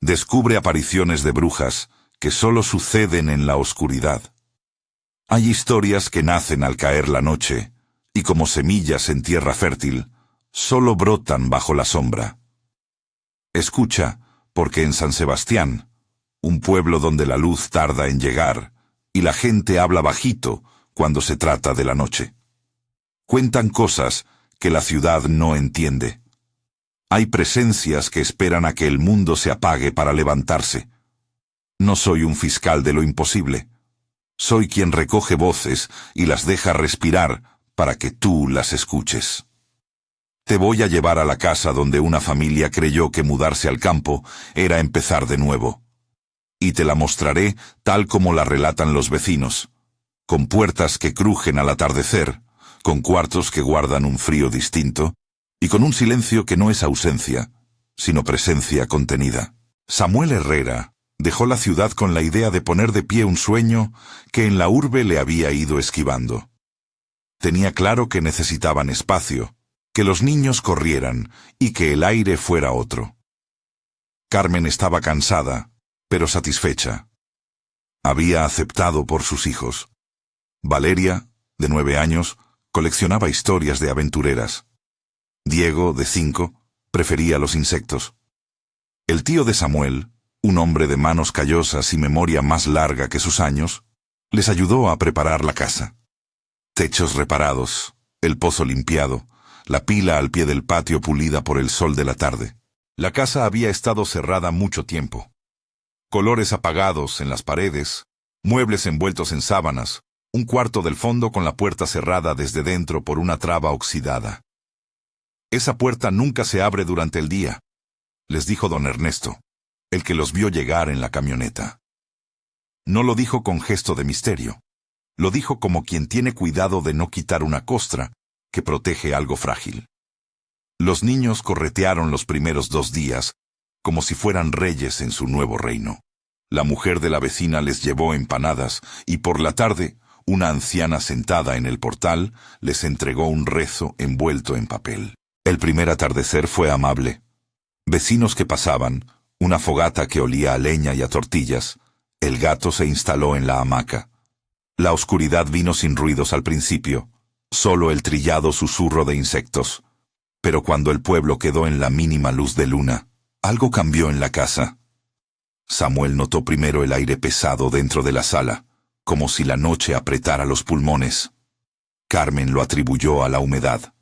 Descubre apariciones de brujas que solo suceden en la oscuridad. Hay historias que nacen al caer la noche, y como semillas en tierra fértil, solo brotan bajo la sombra. Escucha, porque en San Sebastián, un pueblo donde la luz tarda en llegar, y la gente habla bajito cuando se trata de la noche. Cuentan cosas que la ciudad no entiende. Hay presencias que esperan a que el mundo se apague para levantarse. No soy un fiscal de lo imposible. Soy quien recoge voces y las deja respirar para que tú las escuches. Te voy a llevar a la casa donde una familia creyó que mudarse al campo era empezar de nuevo. Y te la mostraré tal como la relatan los vecinos, con puertas que crujen al atardecer, con cuartos que guardan un frío distinto, y con un silencio que no es ausencia, sino presencia contenida. Samuel Herrera dejó la ciudad con la idea de poner de pie un sueño que en la urbe le había ido esquivando. Tenía claro que necesitaban espacio, que los niños corrieran y que el aire fuera otro. Carmen estaba cansada, pero satisfecha. Había aceptado por sus hijos. Valeria, de 9 años, coleccionaba historias de aventureras. Diego, de 5, prefería los insectos. El tío de Samuel, un hombre de manos callosas y memoria más larga que sus años, les ayudó a preparar la casa. Techos reparados, el pozo limpiado, la pila al pie del patio pulida por el sol de la tarde. La casa había estado cerrada mucho tiempo. Colores apagados en las paredes, muebles envueltos en sábanas, un cuarto del fondo con la puerta cerrada desde dentro por una traba oxidada. Esa puerta nunca se abre durante el día, les dijo don Ernesto, el que los vio llegar en la camioneta. No lo dijo con gesto de misterio. Lo dijo como quien tiene cuidado de no quitar una costra que protege algo frágil. Los niños corretearon los primeros 2 días, como si fueran reyes en su nuevo reino. La mujer de la vecina les llevó empanadas y por la tarde, una anciana sentada en el portal les entregó un rezo envuelto en papel. El primer atardecer fue amable. Vecinos que pasaban, una fogata que olía a leña y a tortillas, el gato se instaló en la hamaca. La oscuridad vino sin ruidos al principio, solo el trillado susurro de insectos. Pero cuando el pueblo quedó en la mínima luz de luna, algo cambió en la casa. Samuel notó primero el aire pesado dentro de la sala, como si la noche apretara los pulmones. Carmen lo atribuyó a la humedad.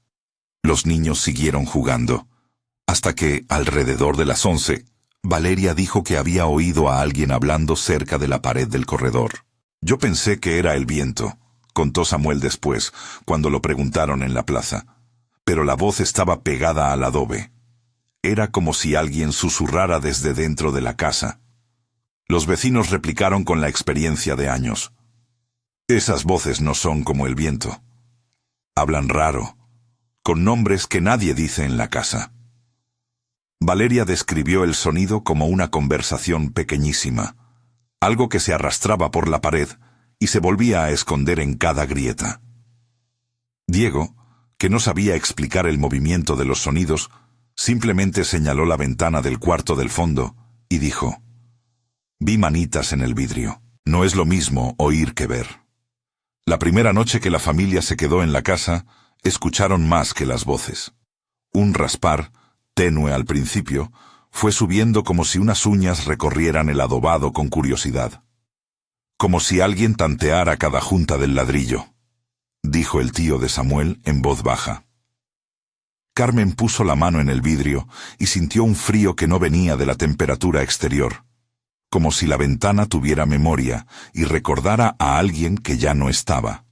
Los niños siguieron jugando, hasta que, alrededor de las 11, Valeria dijo que había oído a alguien hablando cerca de la pared del corredor. Yo pensé que era el viento, contó Samuel después, cuando lo preguntaron en la plaza. Pero la voz estaba pegada al adobe. Era como si alguien susurrara desde dentro de la casa. Los vecinos replicaron con la experiencia de años. Esas voces no son como el viento. Hablan raro, con nombres que nadie dice en la casa. Valeria describió el sonido como una conversación pequeñísima, algo que se arrastraba por la pared y se volvía a esconder en cada grieta. Diego, que no sabía explicar el movimiento de los sonidos, simplemente señaló la ventana del cuarto del fondo y dijo: «Vi manitas en el vidrio. No es lo mismo oír que ver». La primera noche que la familia se quedó en la casa, escucharon más que las voces. Un raspar, tenue al principio, fue subiendo como si unas uñas recorrieran el adobado con curiosidad. Como si alguien tanteara cada junta del ladrillo, dijo el tío de Samuel en voz baja. Carmen puso la mano en el vidrio y sintió un frío que no venía de la temperatura exterior, como si la ventana tuviera memoria y recordara a alguien que ya no estaba.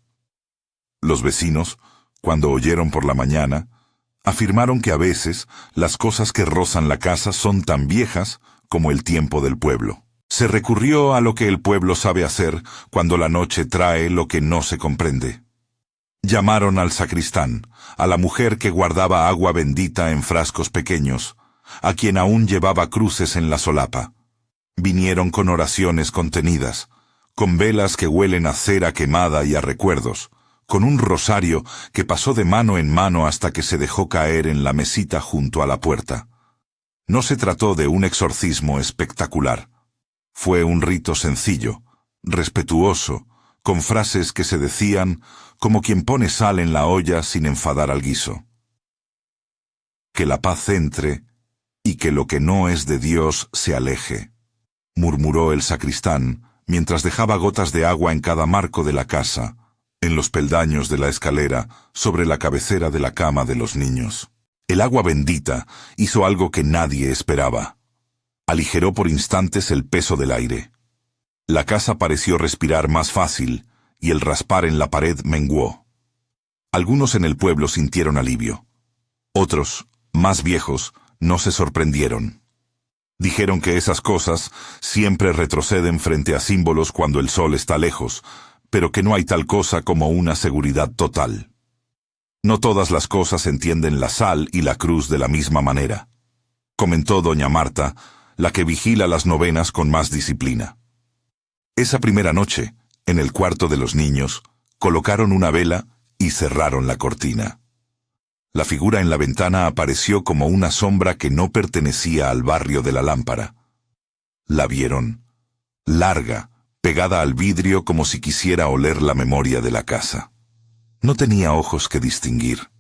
Los vecinos, cuando oyeron por la mañana, afirmaron que a veces las cosas que rozan la casa son tan viejas como el tiempo del pueblo. Se recurrió a lo que el pueblo sabe hacer cuando la noche trae lo que no se comprende. Llamaron al sacristán, a la mujer que guardaba agua bendita en frascos pequeños, a quien aún llevaba cruces en la solapa. Vinieron con oraciones contenidas, con velas que huelen a cera quemada y a recuerdos, con un rosario que pasó de mano en mano hasta que se dejó caer en la mesita junto a la puerta. No se trató de un exorcismo espectacular. Fue un rito sencillo, respetuoso, con frases que se decían como quien pone sal en la olla sin enfadar al guiso. Que la paz entre y que lo que no es de Dios se aleje, murmuró el sacristán mientras dejaba gotas de agua en cada marco de la casa, en los peldaños de la escalera, sobre la cabecera de la cama de los niños. El agua bendita hizo algo que nadie esperaba. Aligeró por instantes el peso del aire. La casa pareció respirar más fácil y el raspar en la pared menguó. Algunos en el pueblo sintieron alivio. Otros, más viejos, no se sorprendieron. Dijeron que esas cosas siempre retroceden frente a símbolos cuando el sol está lejos, pero que no hay tal cosa como una seguridad total. No todas las cosas entienden la sal y la cruz de la misma manera, comentó doña Marta, la que vigila las novenas con más disciplina. Esa primera noche, en el cuarto de los niños, colocaron una vela y cerraron la cortina. La figura en la ventana apareció como una sombra que no pertenecía al barrio de la lámpara. La vieron, larga, pegada al vidrio como si quisiera oler la memoria de la casa. No tenía ojos que distinguir.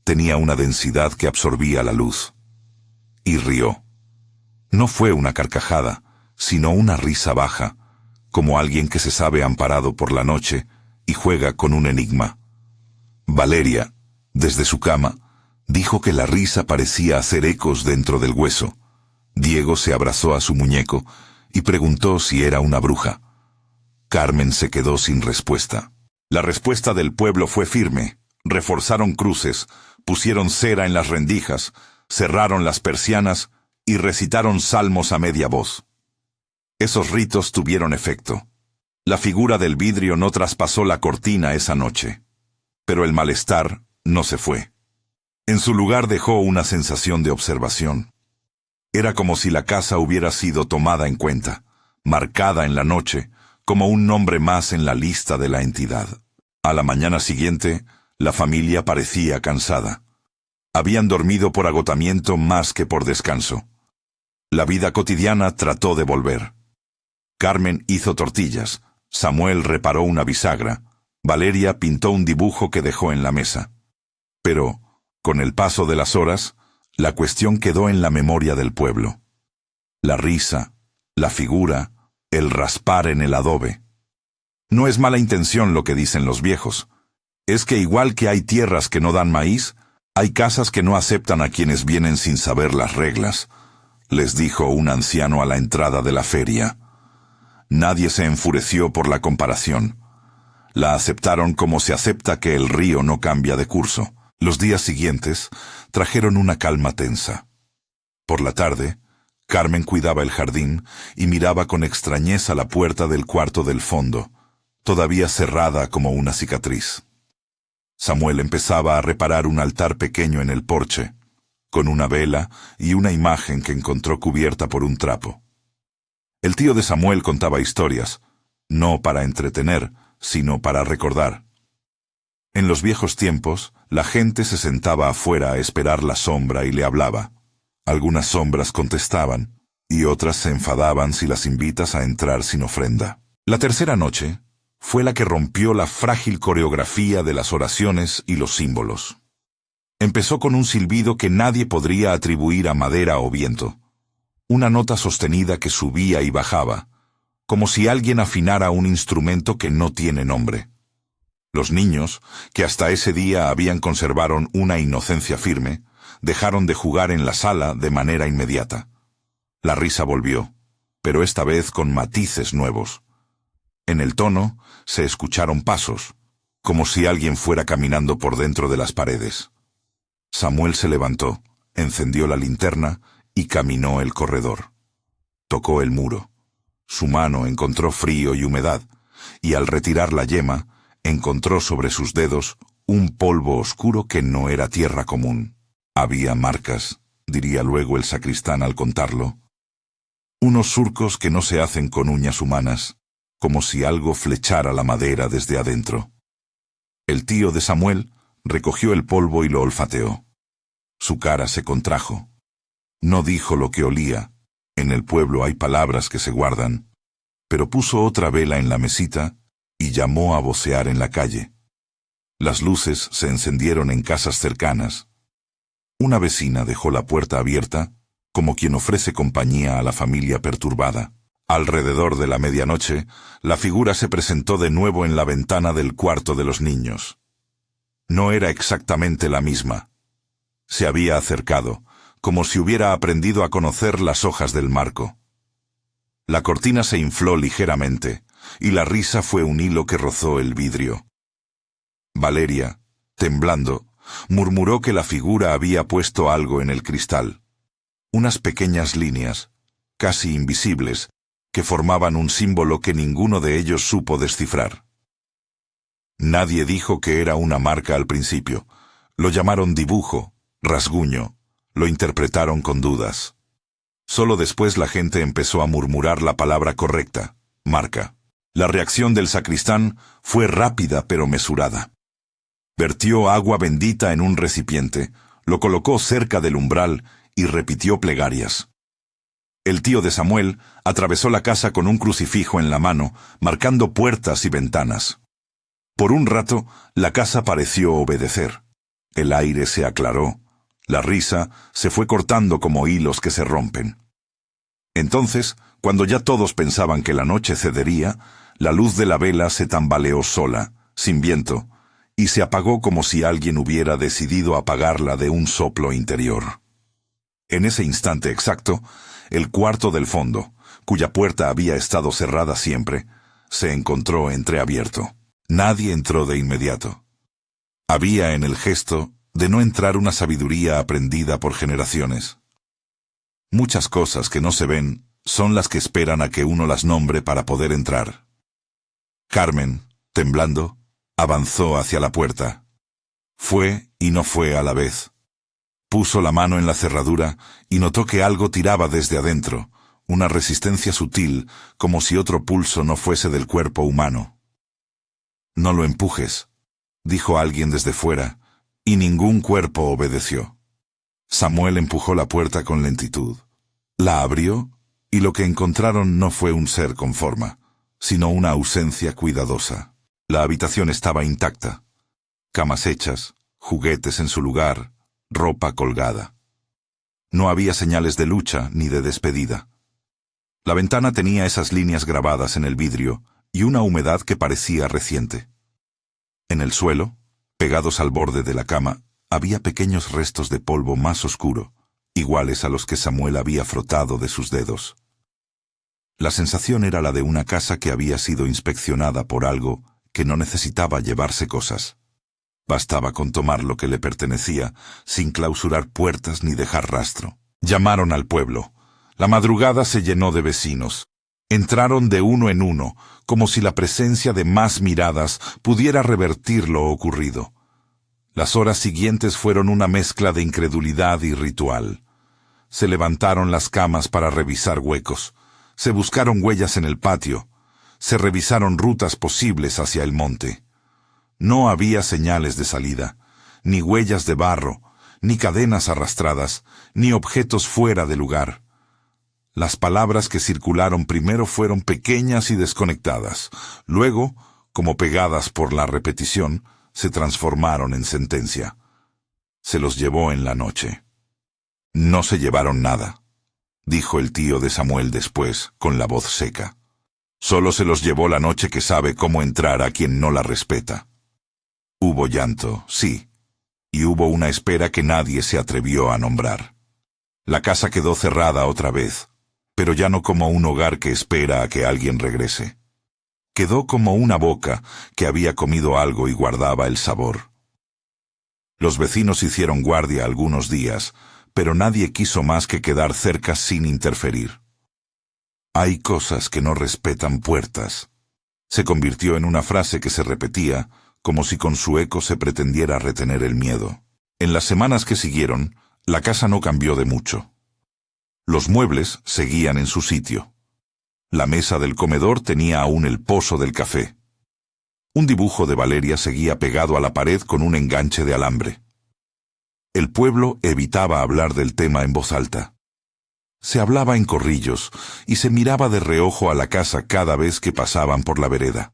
Tenía una densidad que absorbía la luz. Y rió. No fue una carcajada, sino una risa baja, como alguien que se sabe amparado por la noche y juega con un enigma. Valeria, desde su cama, dijo que la risa parecía hacer ecos dentro del hueso. Diego se abrazó a su muñeco y preguntó si era una bruja. Carmen se quedó sin respuesta. La respuesta del pueblo fue firme. Reforzaron cruces, pusieron cera en las rendijas, cerraron las persianas y recitaron salmos a media voz. Esos ritos tuvieron efecto. La figura del vidrio no traspasó la cortina esa noche. Pero el malestar no se fue. En su lugar dejó una sensación de observación. Era como si la casa hubiera sido tomada en cuenta, marcada en la noche, como un nombre más en la lista de la entidad. A la mañana siguiente, la familia parecía cansada. Habían dormido por agotamiento más que por descanso. La vida cotidiana trató de volver. Carmen hizo tortillas, Samuel reparó una bisagra, Valeria pintó un dibujo que dejó en la mesa. Pero, con el paso de las horas, la cuestión quedó en la memoria del pueblo. La risa, la figura, el raspar en el adobe. No es mala intención lo que dicen los viejos. Es que igual que hay tierras que no dan maíz, hay casas que no aceptan a quienes vienen sin saber las reglas, les dijo un anciano a la entrada de la feria. Nadie se enfureció por la comparación. La aceptaron como se acepta que el río no cambia de curso. Los días siguientes trajeron una calma tensa. Por la tarde, Carmen cuidaba el jardín y miraba con extrañeza la puerta del cuarto del fondo, todavía cerrada como una cicatriz. Samuel empezaba a reparar un altar pequeño en el porche, con una vela y una imagen que encontró cubierta por un trapo. El tío de Samuel contaba historias, no para entretener, sino para recordar. En los viejos tiempos, la gente se sentaba afuera a esperar la sombra y le hablaba. Algunas sombras contestaban, y otras se enfadaban si las invitas a entrar sin ofrenda. La tercera noche fue la que rompió la frágil coreografía de las oraciones y los símbolos. Empezó con un silbido que nadie podría atribuir a madera o viento. Una nota sostenida que subía y bajaba, como si alguien afinara un instrumento que no tiene nombre. Los niños, que hasta ese día habían conservado una inocencia firme, dejaron de jugar en la sala de manera inmediata. La risa volvió, pero esta vez con matices nuevos. En el tono se escucharon pasos, como si alguien fuera caminando por dentro de las paredes. Samuel se levantó, encendió la linterna y caminó el corredor. Tocó el muro. Su mano encontró frío y humedad, y al retirar la yema, encontró sobre sus dedos un polvo oscuro que no era tierra común. Había marcas, diría luego el sacristán al contarlo. Unos surcos que no se hacen con uñas humanas, como si algo flechara la madera desde adentro. El tío de Samuel recogió el polvo y lo olfateó. Su cara se contrajo. No dijo lo que olía. En el pueblo hay palabras que se guardan. Pero puso otra vela en la mesita y llamó a vocear en la calle. Las luces se encendieron en casas cercanas. Una vecina dejó la puerta abierta, como quien ofrece compañía a la familia perturbada. Alrededor de la medianoche, la figura se presentó de nuevo en la ventana del cuarto de los niños. No era exactamente la misma. Se había acercado, como si hubiera aprendido a conocer las hojas del marco. La cortina se infló ligeramente, y la risa fue un hilo que rozó el vidrio. Valeria, temblando, murmuró que la figura había puesto algo en el cristal. Unas pequeñas líneas, casi invisibles, que formaban un símbolo que ninguno de ellos supo descifrar. Nadie dijo que era una marca al principio. Lo llamaron dibujo, rasguño, lo interpretaron con dudas. Solo después la gente empezó a murmurar la palabra correcta, marca. La reacción del sacristán fue rápida pero mesurada. Vertió agua bendita en un recipiente, lo colocó cerca del umbral y repitió plegarias. El tío de Samuel atravesó la casa con un crucifijo en la mano, marcando puertas y ventanas. Por un rato, la casa pareció obedecer. El aire se aclaró. La risa se fue cortando como hilos que se rompen. Entonces, cuando ya todos pensaban que la noche cedería, la luz de la vela se tambaleó sola, sin viento, y se apagó como si alguien hubiera decidido apagarla de un soplo interior. En ese instante exacto, el cuarto del fondo, cuya puerta había estado cerrada siempre, se encontró entreabierto. Nadie entró de inmediato. Había en el gesto de no entrar una sabiduría aprendida por generaciones. Muchas cosas que no se ven son las que esperan a que uno las nombre para poder entrar. Carmen, temblando, avanzó hacia la puerta. Fue y no fue a la vez. Puso la mano en la cerradura y notó que algo tiraba desde adentro, una resistencia sutil, como si otro pulso no fuese del cuerpo humano. «No lo empujes», dijo alguien desde fuera, y ningún cuerpo obedeció. Samuel empujó la puerta con lentitud. La abrió, y lo que encontraron no fue un ser con forma, sino una ausencia cuidadosa. La habitación estaba intacta. Camas hechas, juguetes en su lugar, ropa colgada. No había señales de lucha ni de despedida. La ventana tenía esas líneas grabadas en el vidrio y una humedad que parecía reciente. En el suelo, pegados al borde de la cama, había pequeños restos de polvo más oscuro, iguales a los que Samuel había frotado de sus dedos. La sensación era la de una casa que había sido inspeccionada por algo que no necesitaba llevarse cosas. Bastaba con tomar lo que le pertenecía, sin clausurar puertas ni dejar rastro. Llamaron al pueblo. La madrugada se llenó de vecinos. Entraron de uno en uno, como si la presencia de más miradas pudiera revertir lo ocurrido. Las horas siguientes fueron una mezcla de incredulidad y ritual. Se levantaron las camas para revisar huecos. Se buscaron huellas en el patio. Se revisaron rutas posibles hacia el monte. No había señales de salida, ni huellas de barro, ni cadenas arrastradas, ni objetos fuera de lugar. Las palabras que circularon primero fueron pequeñas y desconectadas. Luego, como pegadas por la repetición, se transformaron en sentencia. Se los llevó en la noche. No se llevaron nada, dijo el tío de Samuel después, con la voz seca. Solo se los llevó la noche que sabe cómo entrar a quien no la respeta. Hubo llanto, sí, y hubo una espera que nadie se atrevió a nombrar. La casa quedó cerrada otra vez, pero ya no como un hogar que espera a que alguien regrese. Quedó como una boca que había comido algo y guardaba el sabor. Los vecinos hicieron guardia algunos días, pero nadie quiso más que quedar cerca sin interferir. Hay cosas que no respetan puertas. Se convirtió en una frase que se repetía, como si con su eco se pretendiera retener el miedo. En las semanas que siguieron, la casa no cambió de mucho. Los muebles seguían en su sitio. La mesa del comedor tenía aún el pozo del café. Un dibujo de Valeria seguía pegado a la pared con un enganche de alambre. El pueblo evitaba hablar del tema en voz alta. Se hablaba en corrillos y se miraba de reojo a la casa cada vez que pasaban por la vereda.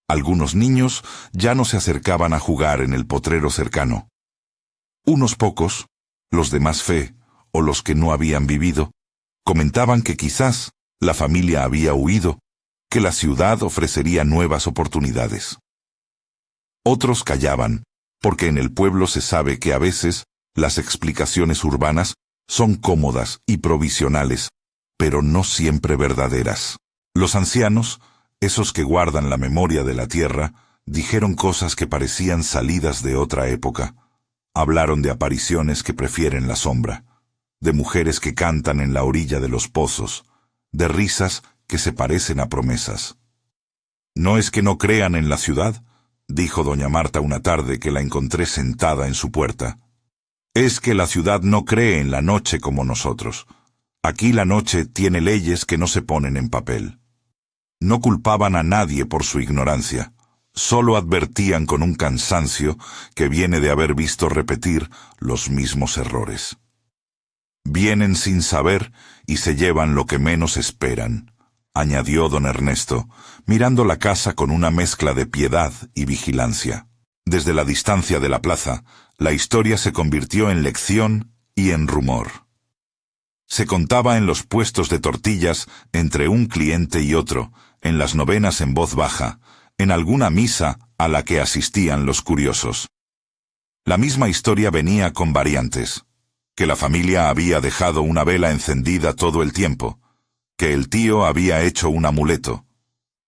Algunos niños ya no se acercaban a jugar en el potrero cercano. Unos pocos, los de más fe o los que no habían vivido, comentaban que quizás la familia había huido, que la ciudad ofrecería nuevas oportunidades. Otros callaban, porque en el pueblo se sabe que a veces las explicaciones urbanas son cómodas y provisionales, pero no siempre verdaderas. Los ancianos, esos que guardan la memoria de la tierra, dijeron cosas que parecían salidas de otra época. Hablaron de apariciones que prefieren la sombra, de mujeres que cantan en la orilla de los pozos, de risas que se parecen a promesas. «¿No es que no crean en la ciudad?», dijo doña Marta una tarde que la encontré sentada en su puerta. «Es que la ciudad no cree en la noche como nosotros. Aquí la noche tiene leyes que no se ponen en papel». No culpaban a nadie por su ignorancia, solo advertían con un cansancio que viene de haber visto repetir los mismos errores. «Vienen sin saber y se llevan lo que menos esperan», añadió don Ernesto, mirando la casa con una mezcla de piedad y vigilancia. Desde la distancia de la plaza, la historia se convirtió en lección y en rumor. Se contaba en los puestos de tortillas entre un cliente y otro, en las novenas en voz baja, en alguna misa a la que asistían los curiosos. La misma historia venía con variantes: que la familia había dejado una vela encendida todo el tiempo, que el tío había hecho un amuleto,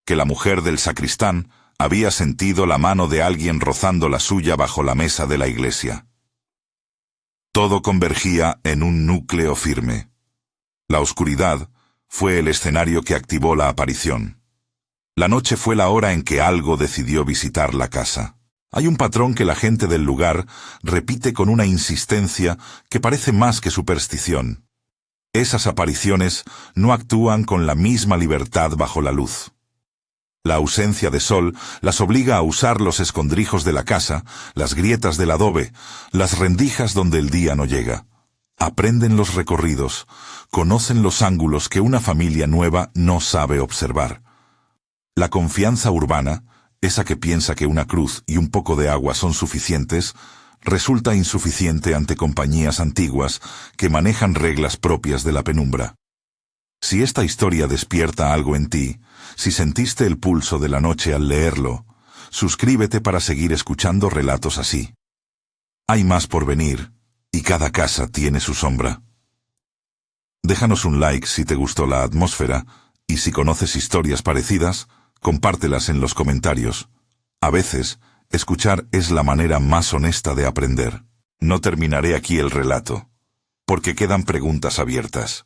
que la mujer del sacristán había sentido la mano de alguien rozando la suya bajo la mesa de la iglesia. Todo convergía en un núcleo firme. La oscuridad fue el escenario que activó la aparición. La noche fue la hora en que algo decidió visitar la casa. Hay un patrón que la gente del lugar repite con una insistencia que parece más que superstición. Esas apariciones no actúan con la misma libertad bajo la luz. La ausencia de sol las obliga a usar los escondrijos de la casa, las grietas del adobe, las rendijas donde el día no llega. Aprenden los recorridos, conocen los ángulos que una familia nueva no sabe observar. La confianza urbana, esa que piensa que una cruz y un poco de agua son suficientes, resulta insuficiente ante compañías antiguas que manejan reglas propias de la penumbra. Si esta historia despierta algo en ti, si sentiste el pulso de la noche al leerlo, suscríbete para seguir escuchando relatos así. Hay más por venir, y cada casa tiene su sombra. Déjanos un like si te gustó la atmósfera, y si conoces historias parecidas, compártelas en los comentarios. A veces, escuchar es la manera más honesta de aprender. No terminaré aquí el relato, porque quedan preguntas abiertas.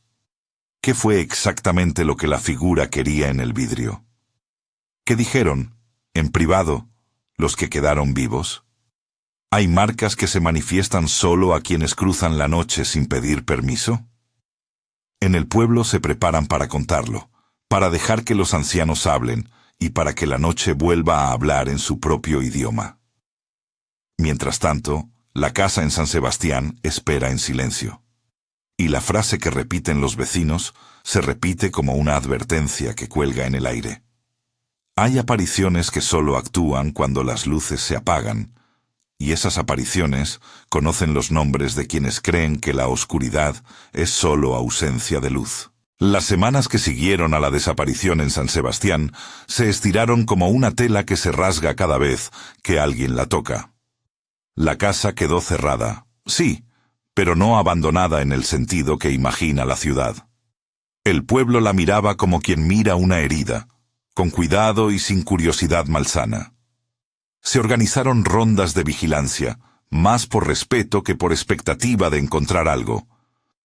¿Qué fue exactamente lo que la figura quería en el vidrio? ¿Qué dijeron, en privado, los que quedaron vivos? ¿Hay marcas que se manifiestan solo a quienes cruzan la noche sin pedir permiso? En el pueblo se preparan para contarlo, para dejar que los ancianos hablen y para que la noche vuelva a hablar en su propio idioma. Mientras tanto, la casa en San Sebastián espera en silencio. Y la frase que repiten los vecinos se repite como una advertencia que cuelga en el aire. Hay apariciones que solo actúan cuando las luces se apagan, y esas apariciones conocen los nombres de quienes creen que la oscuridad es solo ausencia de luz. Las semanas que siguieron a la desaparición en San Sebastián se estiraron como una tela que se rasga cada vez que alguien la toca. La casa quedó cerrada, sí, pero no abandonada en el sentido que imagina la ciudad. El pueblo la miraba como quien mira una herida, con cuidado y sin curiosidad malsana. Se organizaron rondas de vigilancia, más por respeto que por expectativa de encontrar algo.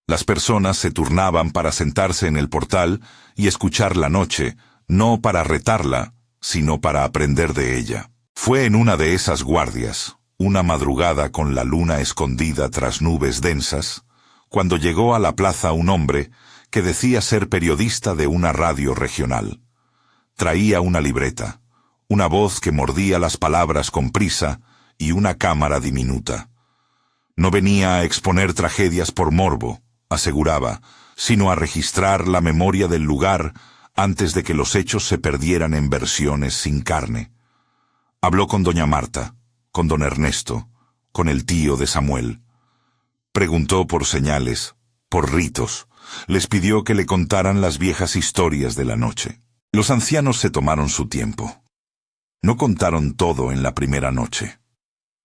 Las personas se turnaban para sentarse en el portal y escuchar la noche, no para retarla, sino para aprender de ella. Fue en una de esas guardias, una madrugada con la luna escondida tras nubes densas, cuando llegó a la plaza un hombre que decía ser periodista de una radio regional. Traía una libreta, una voz que mordía las palabras con prisa y una cámara diminuta. No venía a exponer tragedias por morbo, aseguraba, sino a registrar la memoria del lugar antes de que los hechos se perdieran en versiones sin carne. Habló con doña Marta, con don Ernesto, con el tío de Samuel. Preguntó por señales, por ritos. Les pidió que le contaran las viejas historias de la noche. Los ancianos se tomaron su tiempo. No contaron todo en la primera noche.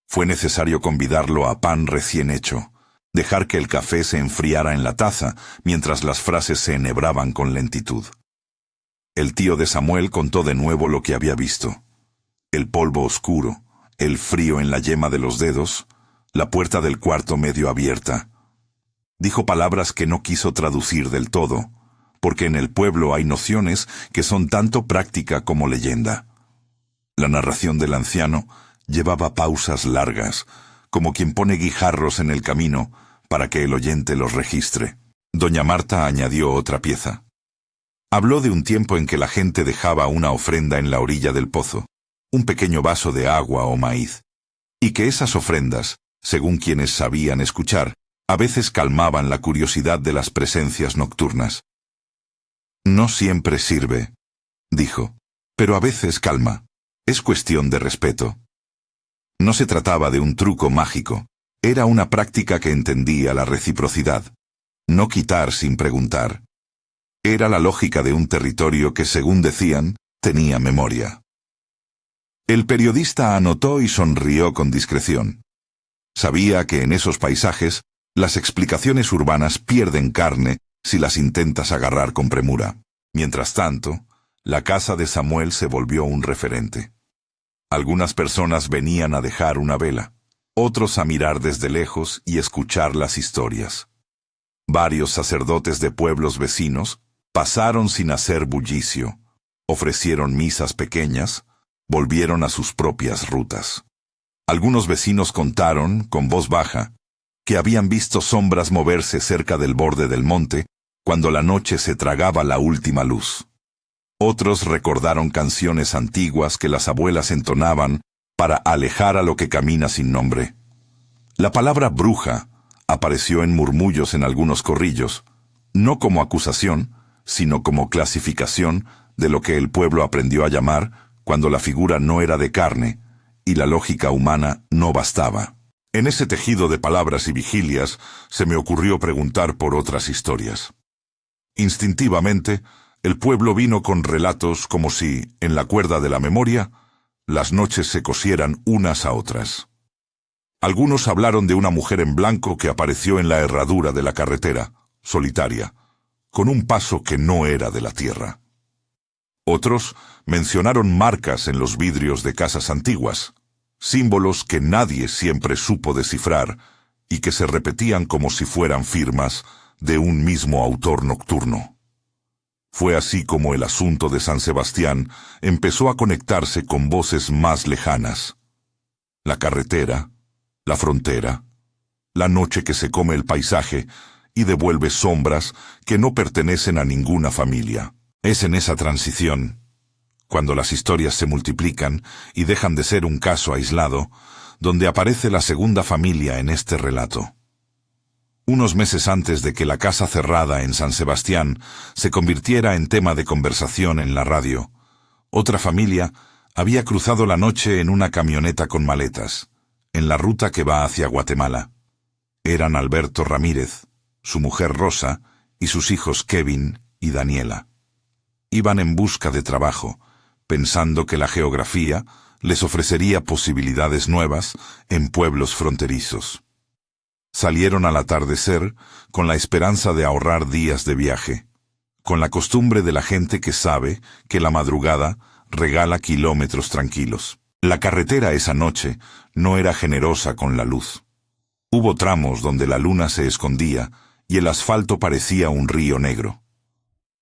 Fue necesario convidarlo a pan recién hecho, dejar que el café se enfriara en la taza mientras las frases se enhebraban con lentitud. El tío de Samuel contó de nuevo lo que había visto. El polvo oscuro, el frío en la yema de los dedos, la puerta del cuarto medio abierta. Dijo palabras que no quiso traducir del todo, porque en el pueblo hay nociones que son tanto práctica como leyenda. La narración del anciano llevaba pausas largas, como quien pone guijarros en el camino para que el oyente los registre. Doña Marta añadió otra pieza. Habló de un tiempo en que la gente dejaba una ofrenda en la orilla del pozo, un pequeño vaso de agua o maíz, y que esas ofrendas, según quienes sabían escuchar, a veces calmaban la curiosidad de las presencias nocturnas. No siempre sirve, dijo, pero a veces calma. Es cuestión de respeto. No se trataba de un truco mágico, era una práctica que entendía la reciprocidad. No quitar sin preguntar. Era la lógica de un territorio que, según decían, tenía memoria. El periodista anotó y sonrió con discreción. Sabía que en esos paisajes las explicaciones urbanas pierden carne si las intentas agarrar con premura. Mientras tanto, la casa de Samuel se volvió un referente. Algunas personas venían a dejar una vela, otros a mirar desde lejos y escuchar las historias. Varios sacerdotes de pueblos vecinos pasaron sin hacer bullicio, ofrecieron misas pequeñas, volvieron a sus propias rutas. Algunos vecinos contaron, con voz baja, que habían visto sombras moverse cerca del borde del monte cuando la noche se tragaba la última luz. Otros recordaron canciones antiguas que las abuelas entonaban para alejar a lo que camina sin nombre. La palabra bruja apareció en murmullos en algunos corrillos, no como acusación, sino como clasificación de lo que el pueblo aprendió a llamar cuando la figura no era de carne y la lógica humana no bastaba. En ese tejido de palabras y vigilias se me ocurrió preguntar por otras historias. Instintivamente, el pueblo vino con relatos como si, en la cuerda de la memoria, las noches se cosieran unas a otras. Algunos hablaron de una mujer en blanco que apareció en la herradura de la carretera, solitaria, con un paso que no era de la tierra. Otros mencionaron marcas en los vidrios de casas antiguas, símbolos que nadie siempre supo descifrar y que se repetían como si fueran firmas de un mismo autor nocturno. Fue así como el asunto de San Sebastián empezó a conectarse con voces más lejanas. La carretera, la frontera, la noche que se come el paisaje y devuelve sombras que no pertenecen a ninguna familia. Es en esa transición, cuando las historias se multiplican y dejan de ser un caso aislado, donde aparece la segunda familia en este relato. Unos meses antes de que la casa cerrada en San Sebastián se convirtiera en tema de conversación en la radio, otra familia había cruzado la noche en una camioneta con maletas, en la ruta que va hacia Guatemala. Eran Alberto Ramírez, su mujer Rosa y sus hijos Kevin y Daniela. Iban en busca de trabajo, pensando que la geografía les ofrecería posibilidades nuevas en pueblos fronterizos. Salieron al atardecer con la esperanza de ahorrar días de viaje, con la costumbre de la gente que sabe que la madrugada regala kilómetros tranquilos. La carretera esa noche no era generosa con la luz. Hubo tramos donde la luna se escondía y el asfalto parecía un río negro.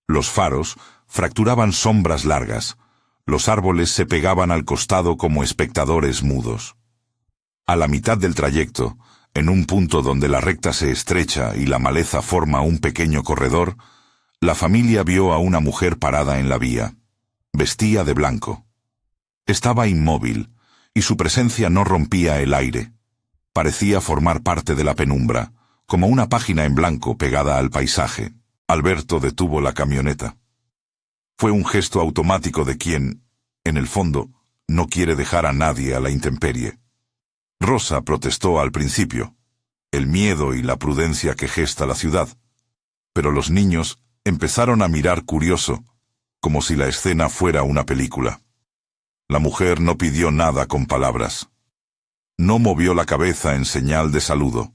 Los faros fracturaban sombras largas, los árboles se pegaban al costado como espectadores mudos. A la mitad del trayecto, en un punto donde la recta se estrecha y la maleza forma un pequeño corredor, la familia vio a una mujer parada en la vía. Vestía de blanco. Estaba inmóvil, y su presencia no rompía el aire. Parecía formar parte de la penumbra, como una página en blanco pegada al paisaje. Alberto detuvo la camioneta. Fue un gesto automático de quien, en el fondo, no quiere dejar a nadie a la intemperie. Rosa protestó al principio, el miedo y la prudencia que gesta la ciudad, pero los niños empezaron a mirar curioso, como si la escena fuera una película. La mujer no pidió nada con palabras. No movió la cabeza en señal de saludo.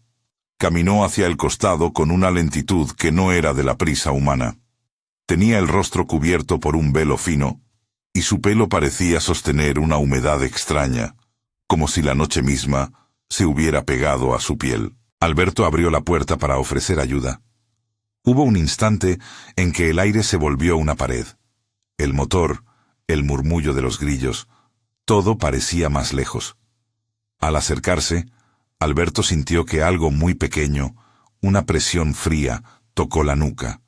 Caminó hacia el costado con una lentitud que no era de la prisa humana. Tenía el rostro cubierto por un velo fino, y su pelo parecía sostener una humedad extraña, como si la noche misma se hubiera pegado a su piel. Alberto abrió la puerta para ofrecer ayuda. Hubo un instante en que el aire se volvió una pared. El motor, el murmullo de los grillos, todo parecía más lejos. Al acercarse, Alberto sintió que algo muy pequeño, una presión fría, tocó la nuca.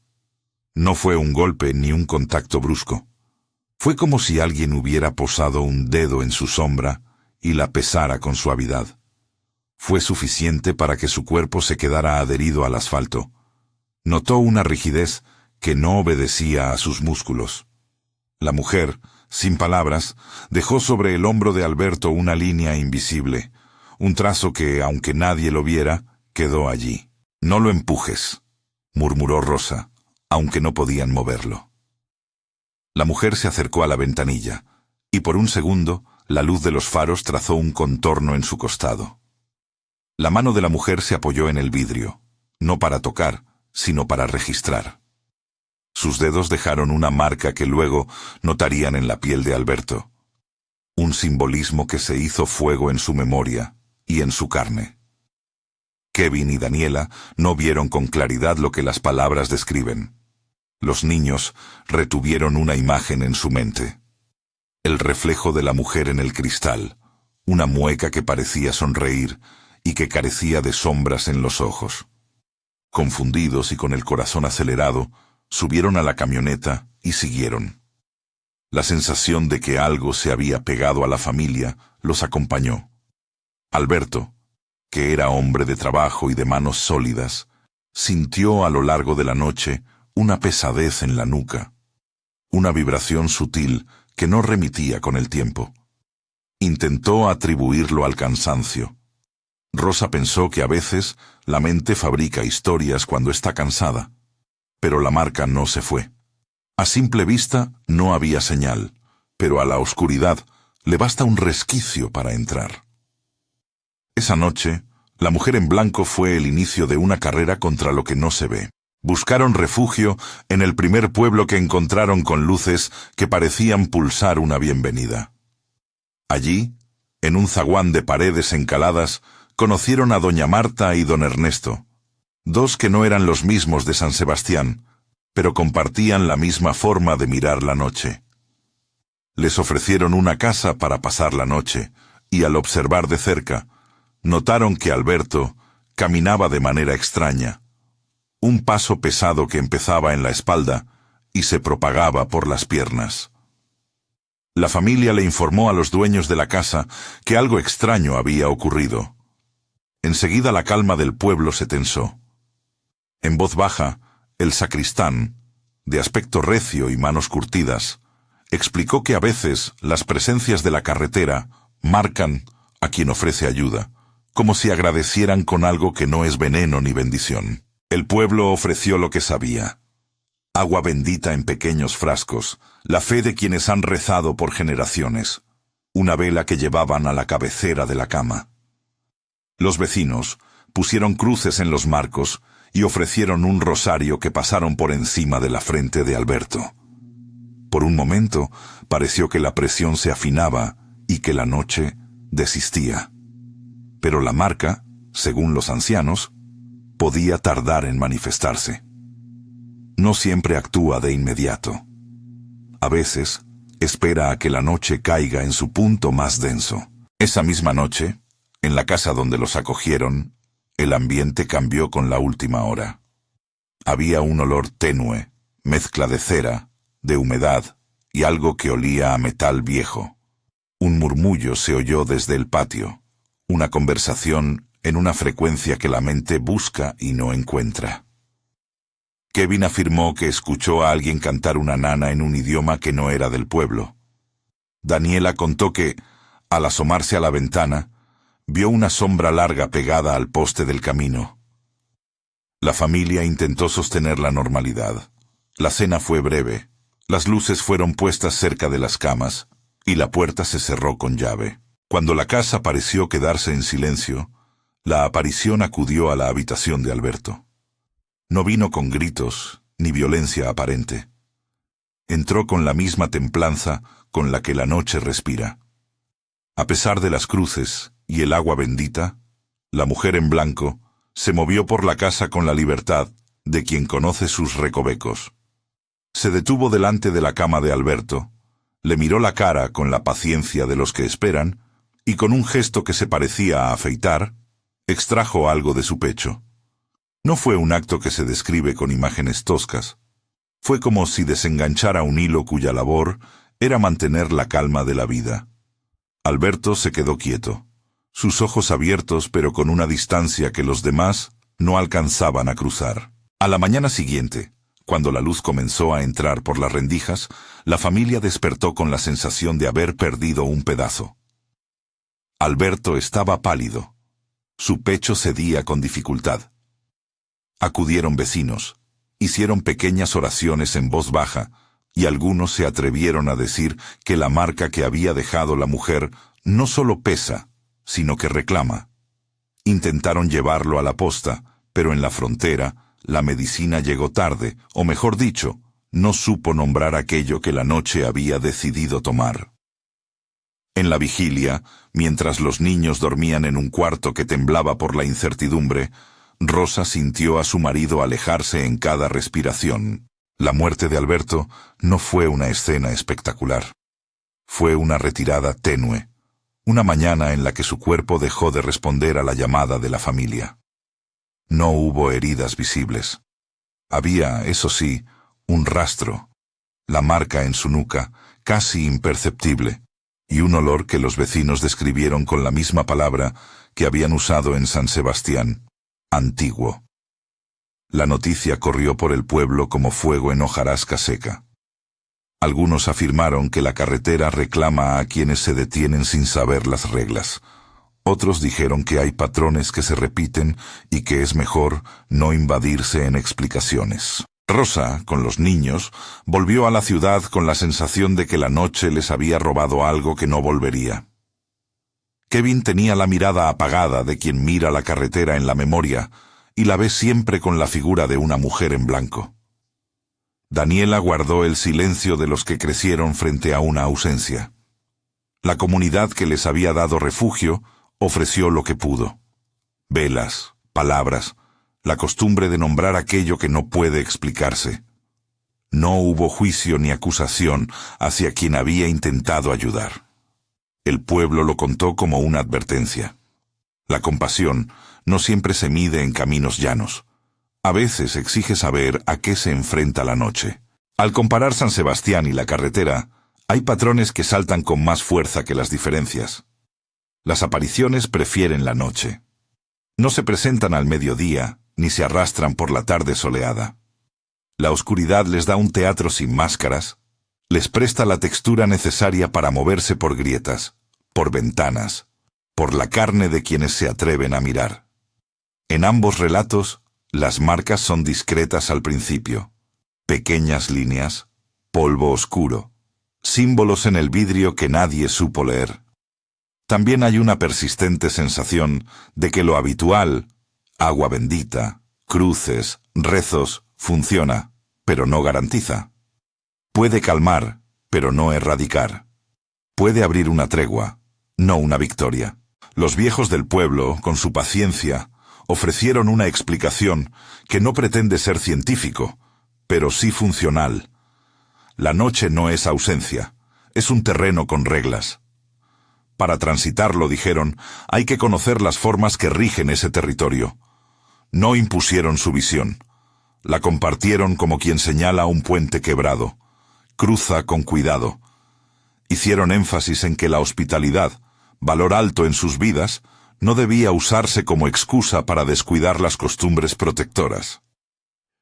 No fue un golpe ni un contacto brusco. Fue como si alguien hubiera posado un dedo en su sombra y la pesara con suavidad. Fue suficiente para que su cuerpo se quedara adherido al asfalto. Notó una rigidez que no obedecía a sus músculos. La mujer, sin palabras, dejó sobre el hombro de Alberto una línea invisible, un trazo que, aunque nadie lo viera, quedó allí. «No lo empujes», murmuró Rosa, aunque no podían moverlo. La mujer se acercó a la ventanilla, y por un segundo la luz de los faros trazó un contorno en su costado. La mano de la mujer se apoyó en el vidrio, no para tocar, sino para registrar. Sus dedos dejaron una marca que luego notarían en la piel de Alberto. Un simbolismo que se hizo fuego en su memoria y en su carne. Kevin y Daniela no vieron con claridad lo que las palabras describen. Los niños retuvieron una imagen en su mente. El reflejo de la mujer en el cristal, una mueca que parecía sonreír y que carecía de sombras en los ojos. Confundidos y con el corazón acelerado, subieron a la camioneta y siguieron. La sensación de que algo se había pegado a la familia los acompañó. Alberto, que era hombre de trabajo y de manos sólidas, sintió a lo largo de la noche una pesadez en la nuca, una vibración sutil que no remitía con el tiempo. Intentó atribuirlo al cansancio. Rosa pensó que a veces la mente fabrica historias cuando está cansada, pero la marca no se fue. A simple vista no había señal, pero a la oscuridad le basta un resquicio para entrar. Esa noche, la mujer en blanco fue el inicio de una carrera contra lo que no se ve. Buscaron refugio en el primer pueblo que encontraron con luces que parecían pulsar una bienvenida. Allí, en un zaguán de paredes encaladas, conocieron a doña Marta y don Ernesto, dos que no eran los mismos de San Sebastián, pero compartían la misma forma de mirar la noche. Les ofrecieron una casa para pasar la noche, y al observar de cerca, notaron que Alberto caminaba de manera extraña, un paso pesado que empezaba en la espalda y se propagaba por las piernas. La familia le informó a los dueños de la casa que algo extraño había ocurrido. Enseguida la calma del pueblo se tensó. En voz baja, el sacristán, de aspecto recio y manos curtidas, explicó que a veces las presencias de la carretera marcan a quien ofrece ayuda, como si agradecieran con algo que no es veneno ni bendición. El pueblo ofreció lo que sabía: agua bendita en pequeños frascos, la fe de quienes han rezado por generaciones, una vela que llevaban a la cabecera de la cama. Los vecinos pusieron cruces en los marcos y ofrecieron un rosario que pasaron por encima de la frente de Alberto. Por un momento pareció que la presión se afinaba y que la noche desistía. Pero la marca, según los ancianos, podía tardar en manifestarse. No siempre actúa de inmediato. A veces, espera a que la noche caiga en su punto más denso. Esa misma noche, en la casa donde los acogieron, el ambiente cambió con la última hora. Había un olor tenue, mezcla de cera, de humedad y algo que olía a metal viejo. Un murmullo se oyó desde el patio, una conversación en una frecuencia que la mente busca y no encuentra. Kevin afirmó que escuchó a alguien cantar una nana en un idioma que no era del pueblo. Daniela contó que, al asomarse a la ventana, vio una sombra larga pegada al poste del camino. La familia intentó sostener la normalidad. La cena fue breve, las luces fueron puestas cerca de las camas, y la puerta se cerró con llave. Cuando la casa pareció quedarse en silencio, la aparición acudió a la habitación de Alberto. No vino con gritos ni violencia aparente. Entró con la misma templanza con la que la noche respira. A pesar de las cruces y el agua bendita, la mujer en blanco se movió por la casa con la libertad de quien conoce sus recovecos. Se detuvo delante de la cama de Alberto, le miró la cara con la paciencia de los que esperan y con un gesto que se parecía a afeitar, extrajo algo de su pecho. No fue un acto que se describe con imágenes toscas. Fue como si desenganchara un hilo cuya labor era mantener la calma de la vida. Alberto se quedó quieto, sus ojos abiertos pero con una distancia que los demás no alcanzaban a cruzar. A la mañana siguiente, cuando la luz comenzó a entrar por las rendijas, la familia despertó con la sensación de haber perdido un pedazo. Alberto estaba pálido. Su pecho cedía con dificultad. Acudieron vecinos, hicieron pequeñas oraciones en voz baja, y algunos se atrevieron a decir que la marca que había dejado la mujer no solo pesa, sino que reclama. Intentaron llevarlo a la posta, pero en la frontera la medicina llegó tarde, o mejor dicho, no supo nombrar aquello que la noche había decidido tomar. En la vigilia, mientras los niños dormían en un cuarto que temblaba por la incertidumbre, Rosa sintió a su marido alejarse en cada respiración. La muerte de Alberto no fue una escena espectacular. Fue una retirada tenue, una mañana en la que su cuerpo dejó de responder a la llamada de la familia. No hubo heridas visibles. Había, eso sí, un rastro, la marca en su nuca, casi imperceptible, y un olor que los vecinos describieron con la misma palabra que habían usado en San Sebastián: antiguo. La noticia corrió por el pueblo como fuego en hojarasca seca. Algunos afirmaron que la carretera reclama a quienes se detienen sin saber las reglas. Otros dijeron que hay patrones que se repiten y que es mejor no invadirse en explicaciones. Rosa, con los niños, volvió a la ciudad con la sensación de que la noche les había robado algo que no volvería. Kevin tenía la mirada apagada de quien mira la carretera en la memoria y la ve siempre con la figura de una mujer en blanco. Daniela guardó el silencio de los que crecieron frente a una ausencia. La comunidad que les había dado refugio ofreció lo que pudo: velas, palabras, la costumbre de nombrar aquello que no puede explicarse. No hubo juicio ni acusación hacia quien había intentado ayudar. El pueblo lo contó como una advertencia. La compasión no siempre se mide en caminos llanos. A veces exige saber a qué se enfrenta la noche. Al comparar San Sebastián y la carretera, hay patrones que saltan con más fuerza que las diferencias. Las apariciones prefieren la noche. No se presentan al mediodía, ni se arrastran por la tarde soleada. La oscuridad les da un teatro sin máscaras, les presta la textura necesaria para moverse por grietas, por ventanas, por la carne de quienes se atreven a mirar. En ambos relatos, las marcas son discretas al principio: pequeñas líneas, polvo oscuro, símbolos en el vidrio que nadie supo leer. También hay una persistente sensación de que lo habitual, agua bendita, cruces, rezos, funciona, pero no garantiza. Puede calmar, pero no erradicar. Puede abrir una tregua, no una victoria. Los viejos del pueblo, con su paciencia, ofrecieron una explicación que no pretende ser científico, pero sí funcional. La noche no es ausencia, es un terreno con reglas. Para transitarlo, dijeron, hay que conocer las formas que rigen ese territorio. No impusieron su visión. La compartieron como quien señala un puente quebrado. Cruza con cuidado. Hicieron énfasis en que la hospitalidad, valor alto en sus vidas, no debía usarse como excusa para descuidar las costumbres protectoras.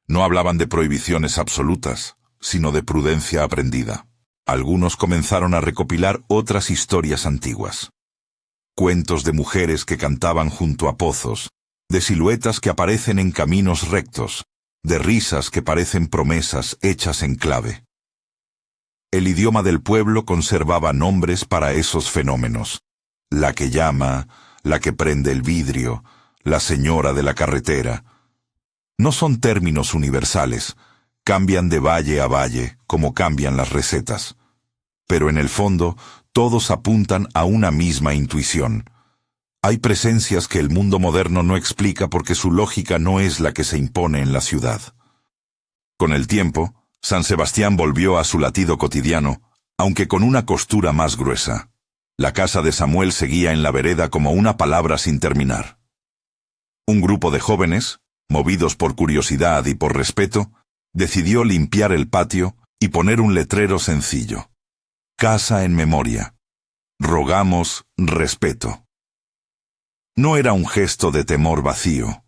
No hablaban de prohibiciones absolutas, sino de prudencia aprendida. Algunos comenzaron a recopilar otras historias antiguas. Cuentos de mujeres que cantaban junto a pozos, de siluetas que aparecen en caminos rectos, de risas que parecen promesas hechas en clave. El idioma del pueblo conservaba nombres para esos fenómenos. La que llama, la que prende el vidrio, la señora de la carretera. No son términos universales, cambian de valle a valle, como cambian las recetas. Pero en el fondo, todos apuntan a una misma intuición. Hay presencias que el mundo moderno no explica porque su lógica no es la que se impone en la ciudad. Con el tiempo, San Sebastián volvió a su latido cotidiano, aunque con una costura más gruesa. La casa de Samuel seguía en la vereda como una palabra sin terminar. Un grupo de jóvenes, movidos por curiosidad y por respeto, decidió limpiar el patio y poner un letrero sencillo. Casa en memoria. Rogamos respeto. No era un gesto de temor vacío.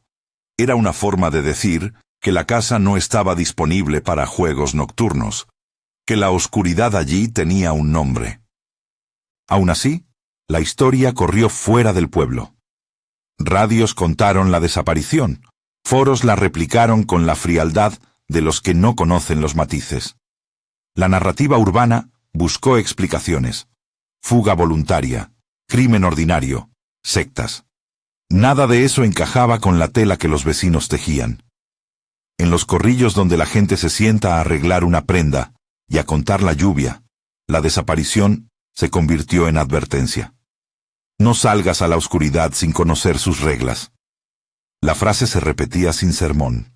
Era una forma de decir que la casa no estaba disponible para juegos nocturnos, que la oscuridad allí tenía un nombre. Aún así, la historia corrió fuera del pueblo. Radios contaron la desaparición, foros la replicaron con la frialdad de los que no conocen los matices. La narrativa urbana buscó explicaciones. Fuga voluntaria, crimen ordinario, sectas. Nada de eso encajaba con la tela que los vecinos tejían. En los corrillos donde la gente se sienta a arreglar una prenda y a contar la lluvia, la desaparición se convirtió en advertencia. No salgas a la oscuridad sin conocer sus reglas. La frase se repetía sin sermón,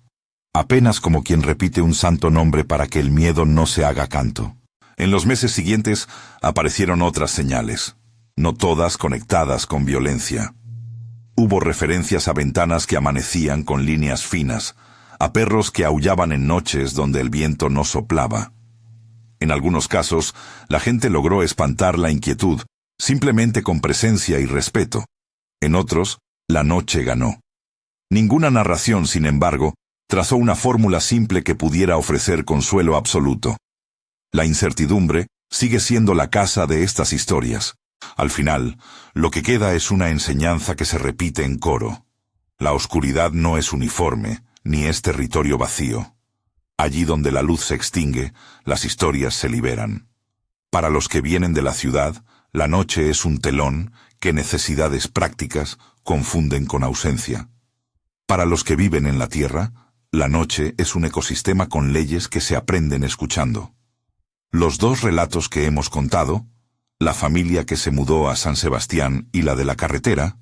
apenas como quien repite un santo nombre para que el miedo no se haga canto. En los meses siguientes aparecieron otras señales, no todas conectadas con violencia. Hubo referencias a ventanas que amanecían con líneas finas, a perros que aullaban en noches donde el viento no soplaba. En algunos casos, la gente logró espantar la inquietud, simplemente con presencia y respeto. En otros, la noche ganó. Ninguna narración, sin embargo, trazó una fórmula simple que pudiera ofrecer consuelo absoluto. La incertidumbre sigue siendo la casa de estas historias. Al final, lo que queda es una enseñanza que se repite en coro. La oscuridad no es uniforme, ni es territorio vacío. Allí donde la luz se extingue, las historias se liberan. Para los que vienen de la ciudad, la noche es un telón que necesidades prácticas confunden con ausencia. Para los que viven en la tierra, la noche es un ecosistema con leyes que se aprenden escuchando. Los dos relatos que hemos contado, la familia que se mudó a San Sebastián y la de la carretera,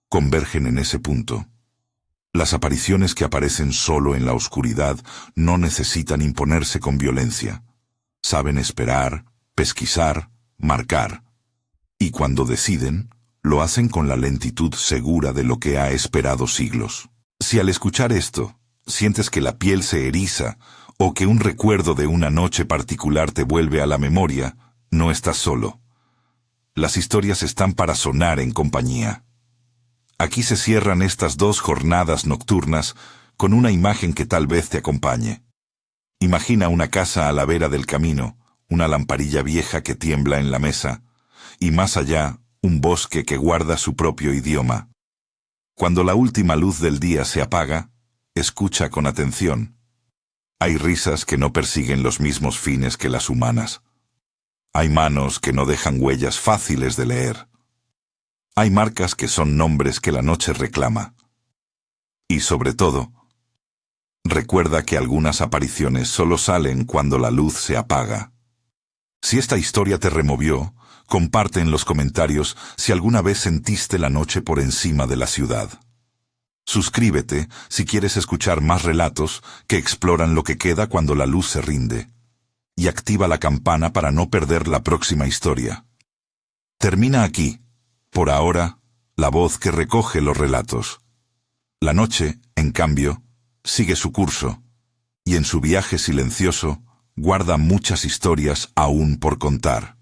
convergen en ese punto. Las apariciones que aparecen solo en la oscuridad no necesitan imponerse con violencia. Saben esperar, pesquisar, marcar. Y cuando deciden, lo hacen con la lentitud segura de lo que ha esperado siglos. Si al escuchar esto, sientes que la piel se eriza o que un recuerdo de una noche particular te vuelve a la memoria, no estás solo. Las historias están para sonar en compañía. Aquí se cierran estas 2 jornadas nocturnas con una imagen que tal vez te acompañe. Imagina una casa a la vera del camino, una lamparilla vieja que tiembla en la mesa, y más allá, un bosque que guarda su propio idioma. Cuando la última luz del día se apaga, escucha con atención. Hay risas que no persiguen los mismos fines que las humanas. Hay manos que no dejan huellas fáciles de leer. Hay marcas que son nombres que la noche reclama. Y sobre todo, recuerda que algunas apariciones solo salen cuando la luz se apaga. Si esta historia te removió, comparte en los comentarios si alguna vez sentiste la noche por encima de la ciudad. Suscríbete si quieres escuchar más relatos que exploran lo que queda cuando la luz se rinde. Y activa la campana para no perder la próxima historia. Termina aquí, por ahora, la voz que recoge los relatos. La noche, en cambio, sigue su curso, y en su viaje silencioso guarda muchas historias aún por contar.